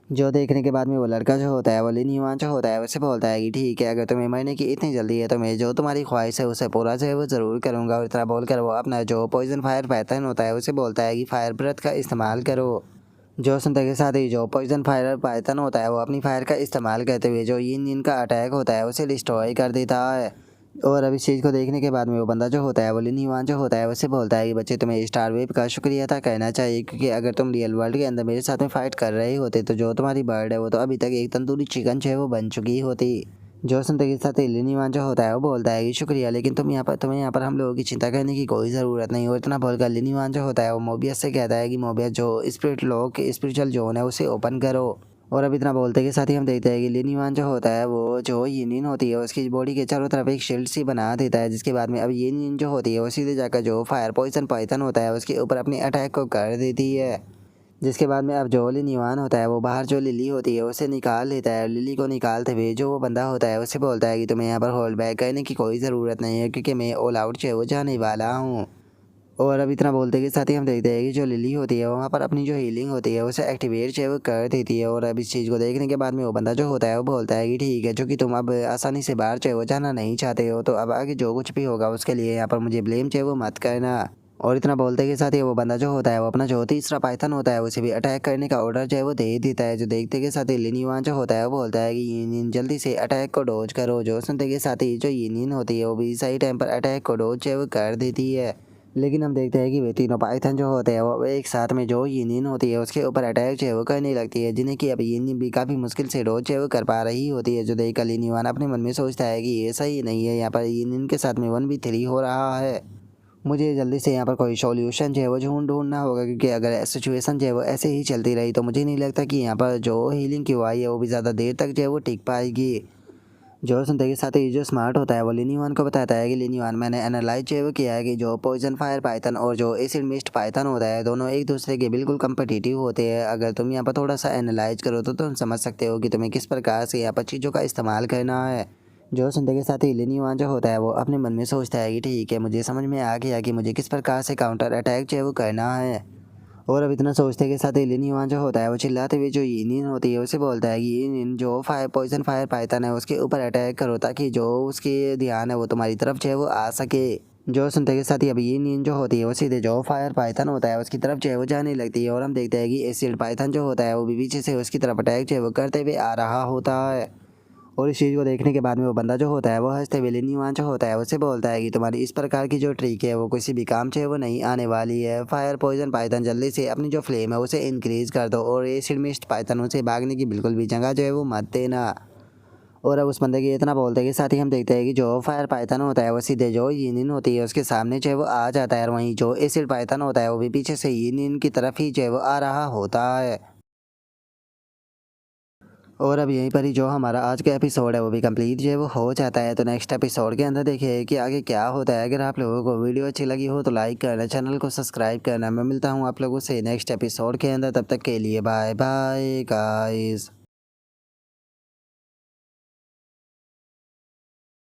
जो देखने के बाद में वो लड़का जो होता है वो लिनीवान जो होता है उसे बोलता है कि ठीक है, अगर तुम्हें मरने की इतनी जल्दी है तो मैं जो तुम्हारी ख्वाहिश है उसे पूरा जो है वो ज़रूर करूँगा। और इतना बोलकर वो अपना जो पॉइजन फायर पैटर्न होता है उसे बोलता है कि फायर ब्रेथ का इस्तेमाल करो। जो सुनते के साथ ही जो पॉइजन फायर पाइथन होता है वो अपनी फायर का इस्तेमाल करते हुए जो यीन का अटैक होता है उसे डिस्ट्रॉय कर देता है। और अब इस चीज़ को देखने के बाद में वो बंदा जो होता है वो लिनीवान जो होता है उससे बोलता है कि बच्चे, तुम्हें स्टार वेव का शुक्रिया अदा करना चाहिए क्योंकि अगर तुम रियल वर्ल्ड के अंदर मेरे साथ में फ़ाइट कर रहे होते तो जो तुम्हारी बर्ड है वो तो अभी तक एक तंदूरी चिकन जो है वो बन चुकी होती। जो सुनते के साथ ही लिनीवान जो होता है वो बोलता है कि शुक्रिया, लेकिन तुम्हें यहाँ पर हम लोगों की चिंता करने की कोई ज़रूरत नहीं। और इतना बोलकर लिनीवान जो होता है वो मोबियस से कहता है कि मोबियस जो स्पिरिट लॉक स्पिरिचुअल जोन है उसे ओपन करो। और अब इतना बोलते के साथ ही हम देखते हैं कि लिनीवान जो होता है वो जो यीनिन होती है उसकी बॉडी के चारों तरफ एक शील्ड सी बना देता है, जिसके बाद में अब यीनिन जो होती है वो सीधे जाकर जो फायर पॉइजन पाइथन होता है उसके ऊपर अपने अटैक को कर देती है। जिसके बाद में अब जो लिनीवान होता है वो बाहर जो लिली होती है उसे निकाल लेता है। लिली को निकालते हुए जो वो बंदा होता है उसे बोलता है कि तुम्हें यहाँ पर होल्ड बैक करने की कोई ज़रूरत नहीं है क्योंकि मैं ऑल आउट जो है वो जाने वाला हूँ। और अब इतना बोलते के साथ ही हम देखते हैं कि जो लिली होती है वहाँ पर अपनी जो हीलिंग होती है उसे एक्टिवेट जो है वो कर देती है। और अब इस चीज़ को देखने के बाद में वो बंदा जो होता है वो बोलता है कि ठीक है, चूँकि तुम अब आसानी से बाहर जो है वो जाना नहीं चाहते हो तो अब आगे जो कुछ भी होगा उसके लिए यहाँ पर मुझे ब्लेम जो है वो मत करना। और इतना बोलते के साथ ही वो बंदा जो होता है वो अपना जो तीसरा पाइथन होता है उसे भी अटैक करने का ऑर्डर जो है वो दे देता है। जो देखते के साथ ही लिनीवान जो होता है वो बोलता है कि यीनिन जल्दी से अटैक को डोज करो। जो सुनते के साथ ही जो यीनिन होती है वो भी सही टाइम पर अटैक को डोज जो है वो कर देती है। लेकिन हम देखते हैं कि वे तीनों पाइथन जो होते हैं वो एक साथ में जो यूनियन होती है उसके ऊपर अटैक जो है वो करने लगती है, जिन्हें कि अब यूनियन भी काफ़ी मुश्किल से रोज जो है वो कर पा रही होती है। जो देखकर लिन युआन अपने मन में सोचता है कि ये सही नहीं है, यहाँ पर यूनियन के साथ में 1v3 हो रहा है। मुझे जल्दी से यहाँ पर कोई सॉल्यूशन जो है वो ढूंढना होगा, क्योंकि अगर सिचुएशन जो है वो ऐसे ही चलती रही तो मुझे नहीं लगता कि यहाँ पर जो हीलिंग की वाई है वो भी ज़्यादा देर तक जो है वो टिक पाएगी। जो सुनते के साथ ही जो स्मार्ट होता है वो लिन युआन को बताता है कि लिन युआन, मैंने एनालाइज जो है वो किया है कि जो पॉइजन फायर पाइथन और जो एसिड मिस्ट पाइथन होता है दोनों एक दूसरे के बिल्कुल कम्पिटिटिव होते हैं। अगर तुम यहाँ पर थोड़ा सा एनालाइज करो तो तुम समझ सकते हो कि तुम्हें किस प्रकार से यहाँ पर चीज़ों का इस्तेमाल करना है। जो सुनते के साथ ही लिन युआन जो होता है वो अपने मन में सोचता है कि ठीक है, मुझे समझ में आ गया कि मुझे किस प्रकार से काउंटर अटैक जो है वो करना है। और अब इतना सोचते के साथ ही लिन युआन जो होता है वो चिल्लाते हुए जो यिनिन होती है उसे बोलता है कि यिनिन, जो पॉइजन फायर पाइथन है उसके ऊपर अटैक करो ताकि जो उसके ध्यान है वो तुम्हारी तरफ जो है वो आ सके। जो सुनते के साथ ही अब यिनिन जो होती है वो सीधे जो फायर पाइथन होता है उसकी तरफ जो है वो जाने लगती है, और हम देखते हैं कि एसिड पाइथन जो होता है वो भी पीछे से उसकी तरफ अटैक जो है वो करते हुए आ रहा होता है। और इस चीज़ को देखने के बाद में वो बंदा जो होता है वो हंसते हुए लिन युआन जो होता है उससे बोलता है कि तुम्हारी इस प्रकार की जो ट्रिक है वो किसी भी काम से वो नहीं आने वाली है। फायर पॉइजन पाइथन, जल्दी से अपनी जो फ्लेम है उसे इंक्रीज कर दो, और एसिड मिस्ट पाइथन उसे भागने की बिल्कुल भी जगह जो है वो मत देना। और अब उस बंदे के इतना बोलते के साथ ही हम देखते हैं कि जो फायर पाइथन होता है वो सीधे जो यिनिन होती है उसके सामने जो है वो आ जाता है, और वहीं जो एसिड पाइथन होता है वो भी पीछे से यिनिन की तरफ ही जो है वो आ रहा होता है। और अब यहीं पर ही जो हमारा आज का एपिसोड है वो भी कंप्लीट जो है वो हो जाता है। तो नेक्स्ट एपिसोड के अंदर देखिए कि आगे क्या होता है। अगर आप लोगों को वीडियो अच्छी लगी हो तो लाइक करना, चैनल को सब्सक्राइब करना। मैं मिलता हूँ आप लोगों से नेक्स्ट एपिसोड के अंदर, तब तक के लिए बाय बाय गाइस।